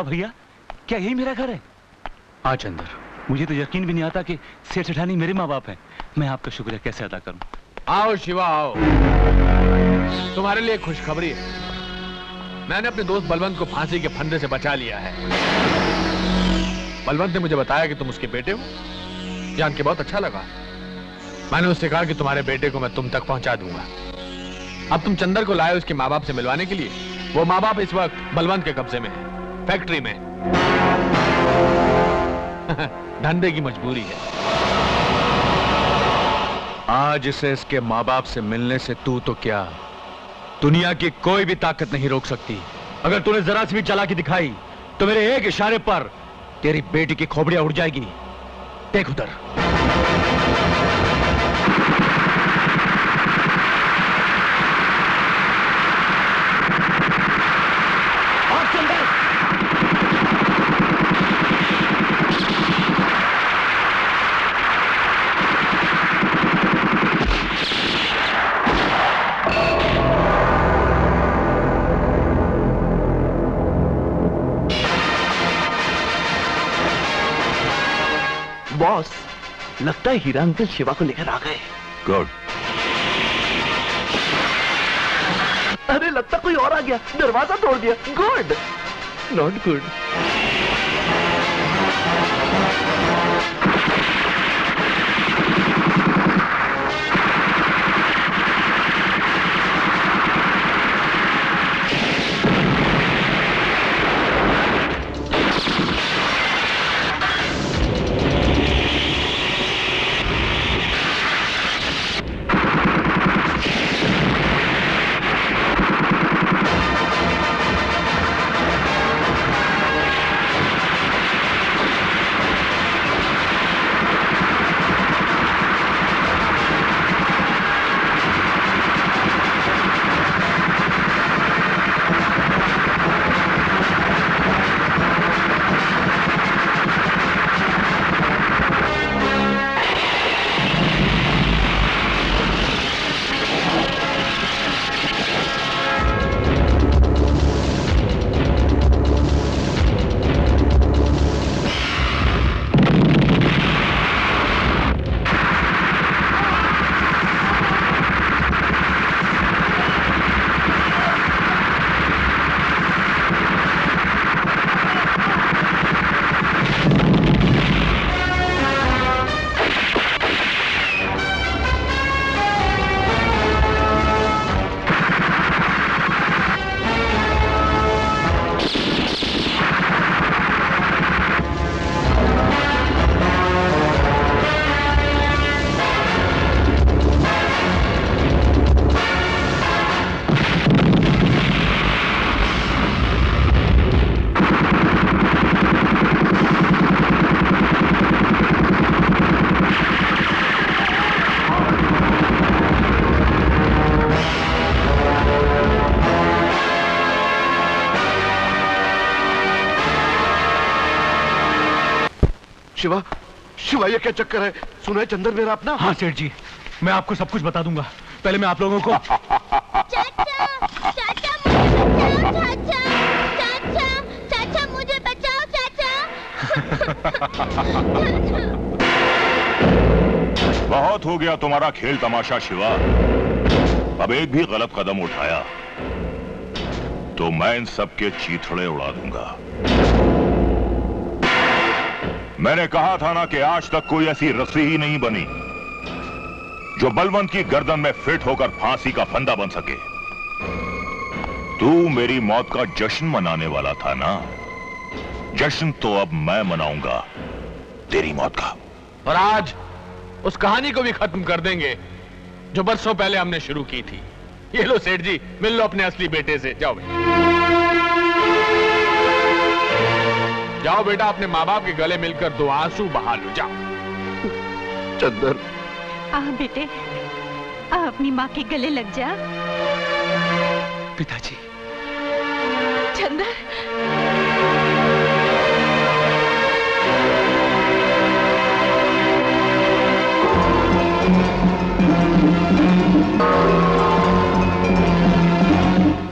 भैया, क्या यही मेरा घर है? हाँ चंदर, मुझे तो यकीन भी नहीं आता कि सेठ सेठानी मेरे माँ बाप हैं। मैं आपका शुक्रिया कैसे अदा करूं? आओ शिवा आओ, तुम्हारे लिए खुशखबरी है। मैंने अपने दोस्त बलवंत को फांसी के फंदे से बचा लिया है। बलवंत ने मुझे बताया कि तुम उसके बेटे हो। जान के बहुत अच्छा लगा। मैंने उससे कहा कि तुम्हारे बेटे को मैं तुम तक पहुंचा दूंगा। अब तुम चंदर को लाए उसके माँ बाप से मिलवाने के लिए। वो माँ बाप इस वक्त बलवंत के कब्जे में है, फैक्ट्री में। धंधे की मजबूरी है। आज इसे इसके माँ बाप से मिलने से तू तो क्या, दुनिया की कोई भी ताकत नहीं रोक सकती। अगर तूने जरा सी भी चालाकी दिखाई तो मेरे एक इशारे पर तेरी बेटी की खोपड़ियां उड़ जाएगी। देख उधर। बॉस, लगता है हीरा अंकल शिवा को लेकर आ गए। गुड। अरे लगता कोई और आ गया, दरवाजा तोड़ दिया। Good, not good. Shiva, Shiva ये क्या चक्कर है? सुना है चंदर मेरा अपना? हाँ सेठ जी, मैं आपको सब कुछ बता दूंगा। पहले मैं आप लोगों को चाचा मुझे बचाओ चाचा। बहुत हो गया तुम्हारा खेल तमाशा शिवा। अब एक भी गलत कदम उठाया तो मैं इन सबके चीथड़े उड़ा दूंगा। मैंने कहा था ना कि आज तक कोई ऐसी रस्सी ही नहीं बनी जो बलवंत की गर्दन में फिट होकर फांसी का फंदा बन सके। तू मेरी मौत का जश्न मनाने वाला था ना, जश्न तो अब मैं मनाऊंगा तेरी मौत का। और आज उस कहानी को भी खत्म कर देंगे जो बरसों पहले हमने शुरू की थी। ये लो सेठ जी, मिल लो अपने असली बेटे से। जाओ भाई, जाओ बेटा, अपने माँ बाप के गले मिलकर दो आंसू बहा लो। जाओ। चंदर, आ बेटे, आ अपनी माँ के गले लग जा। पिताजी। चंदर,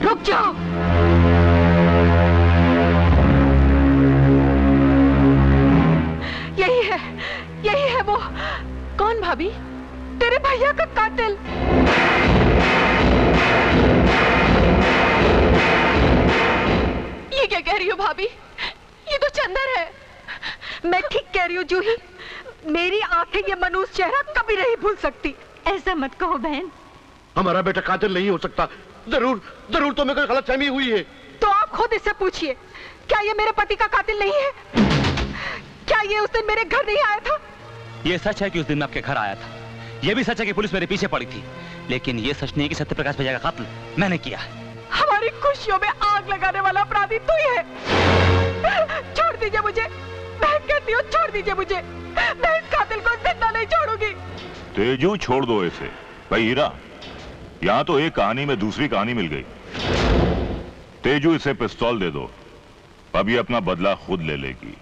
रुक जाओ। कौन भाभी? तेरे भैया का कातिल। ये क्या कह रही हो भाभी? ये तो चंदर है। मैं ठीक कह रही हूँ जूही, मेरी आंखें ये मनुष्य चेहरा कभी नहीं भूल सकती। ऐसा मत कहो बहन। हमारा बेटा कातिल नहीं हो सकता। जरूर जरूर तुम्हें कोई गलतफहमी हुई है। तो आप खुद इससे पूछिए, क्या ये मेरे पति का कातिल नहीं है? क्या ये उस दिन मेरे घर नहीं आया था? ये सच है कि उस दिन मैं आपके घर आया था। ये भी सच है कि पुलिस मेरे पीछे पड़ी थी। लेकिन ये सच नहीं है कि सत्यप्रकाश भैया का कत्ल मैंने किया है। हमारी खुशियों में आग लगाने वाला अपराधी तू ही है। छोड़ दीजिए मुझे, मैं कहती हूँ छोड़ दीजिए मुझे। मैं इस कातिल को जिंदा नहीं छोड़ूंगी। तेजू छोड़ दो इसे। भाई हीरा, यहाँ तो एक कहानी में दूसरी कहानी मिल गई। तेजू इसे पिस्तौल दे दो, अब ये अपना बदला खुद ले लेगी।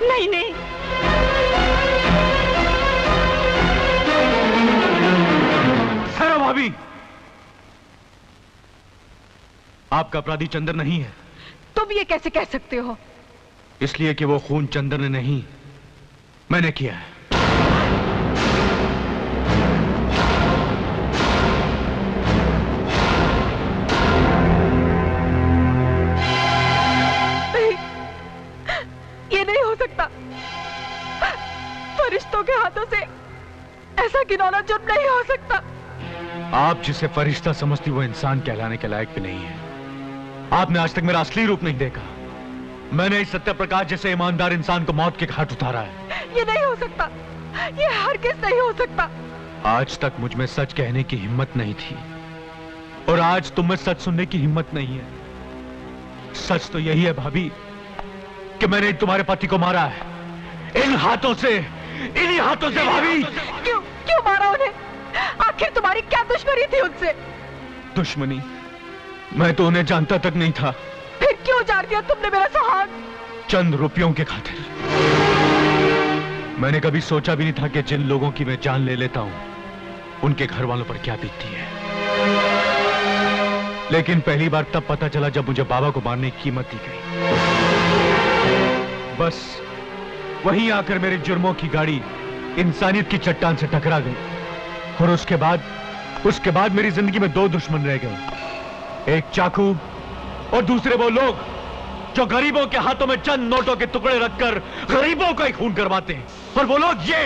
नहीं नहीं, ठहरो भाभी। आपका अपराधी चंदर नहीं है। तुम ये कैसे कह सकते हो? इसलिए कि वो खून चंदर ने नहीं, मैंने किया है। नहीं, ये नहीं हो सकता। फरिश्तों के हाथों से ऐसा घिनौना जुर्म नहीं हो सकता। आप जिसे फरिश्ता समझती वो इंसान कहलाने के लायक भी नहीं है। आपने आज तक मेरा असली रूप नहीं देखा। मैंने इस सत्यप्रकाश जैसे ईमानदार इंसान को मौत के घाट उतारा है। ये नहीं हो सकता, ये हरगिज़ नहीं हो सकता। आज तक मुझ में सच कहने की हिम्मत नहीं थी और आज तुम में सच सुनने की हिम्मत नहीं है। सच तो यही है भाभी कि मैंने तुम्हारे पति को मारा है इन हाथों से, इन्हीं हाथों से भाभी। क्यों क्यों मारा उन्हें? आखिर तुम्हारी क्या दुश्मनी थी उनसे? दुश्मनी? मैं तो उन्हें जानता तक नहीं था। फिर क्यों जार दिया तुमने मेरा सुहाग? चंद रुपयों के खातिर। मैंने कभी सोचा भी नहीं था कि जिन लोगों की मैं जान ले लेता हूं उनके घर वालों पर क्या बीतती है। लेकिन पहली बार तब पता चला जब मुझे बाबा को मारने की कीमत दी गई। बस वहीं आकर मेरे जुर्मों की गाड़ी इंसानियत की चट्टान से टकरा गई और उसके बाद मेरी जिंदगी में दो दुश्मन रह गए। एक चाकू और दूसरे वो लोग जो गरीबों के हाथों में चंद नोटों के टुकड़े रखकर गरीबों का ही खून करवाते हैं। और वो लोग ये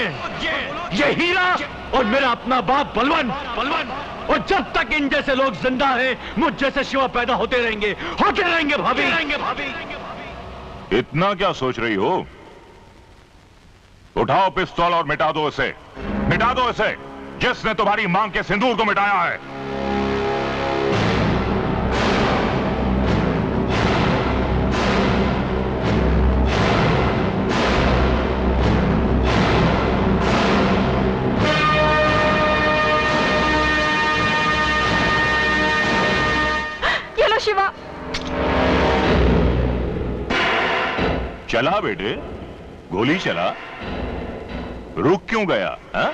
हीरा और मेरा अपना बाप बलवन। और जब तक इन जैसे लोग जिंदा हैं, मुझ जैसे शिवा पैदा होते रहेंगे भाभी। इतना क्या सोच रही हो? उठाओ पिस्तौल और मिटा दो इसे। मिटा दो इसे, जिसने तुम्हारी मांग के सिंदूर को मिटाया है। शिवा, चला बेटे, गोली चला। रुक क्यों गया? हा?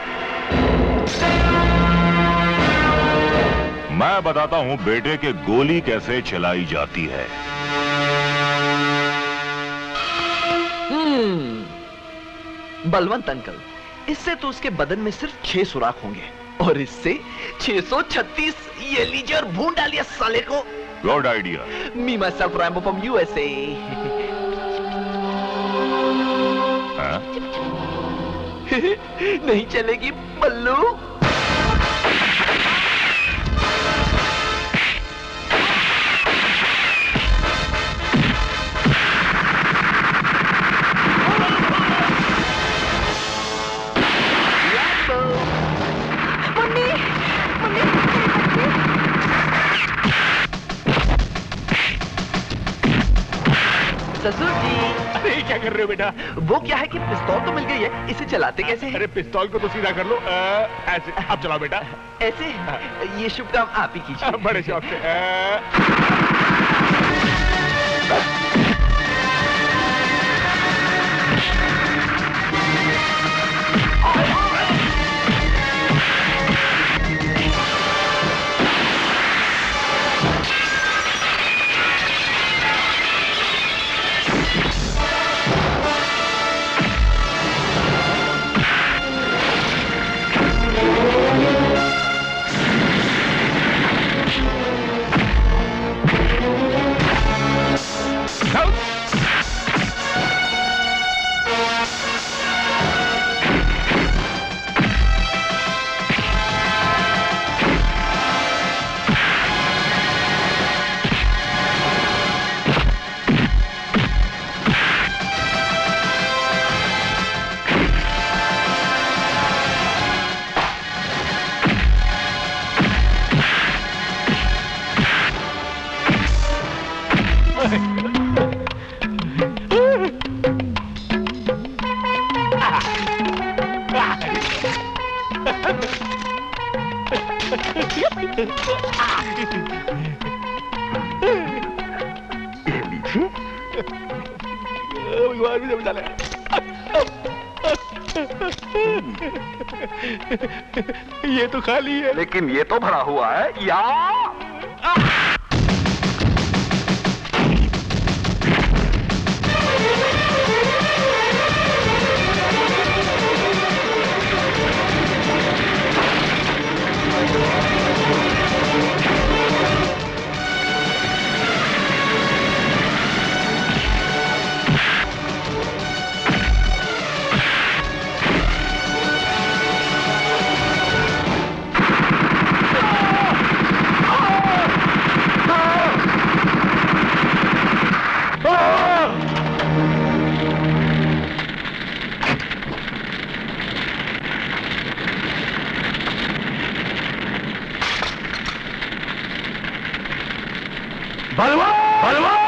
मैं बताता हूं बेटे के गोली कैसे चलाई जाती है। बलवंत अंकल, इससे तो उसके बदन में सिर्फ 6 सुराख होंगे और इससे 636। ये लीजिए और भून डालिए साले को। Good idea. Me my self Rambo from USA. नहीं चलेगी बल्लू। ससुर जी। अरे क्या कर रहे हो बेटा? वो क्या है कि पिस्तौल तो मिल गई है, इसे चलाते कैसे हैं? अरे पिस्तौल को तो सीधा कर लो। ऐसे। अब चलाओ बेटा। ऐसे? ये शुभ काम आप ही कीजिए। बड़े शौक से। लीजिए। भगवान मुझे बचा ले। ये तो खाली है। लेकिन ये तो भरा हुआ है या बलवान! बलवान!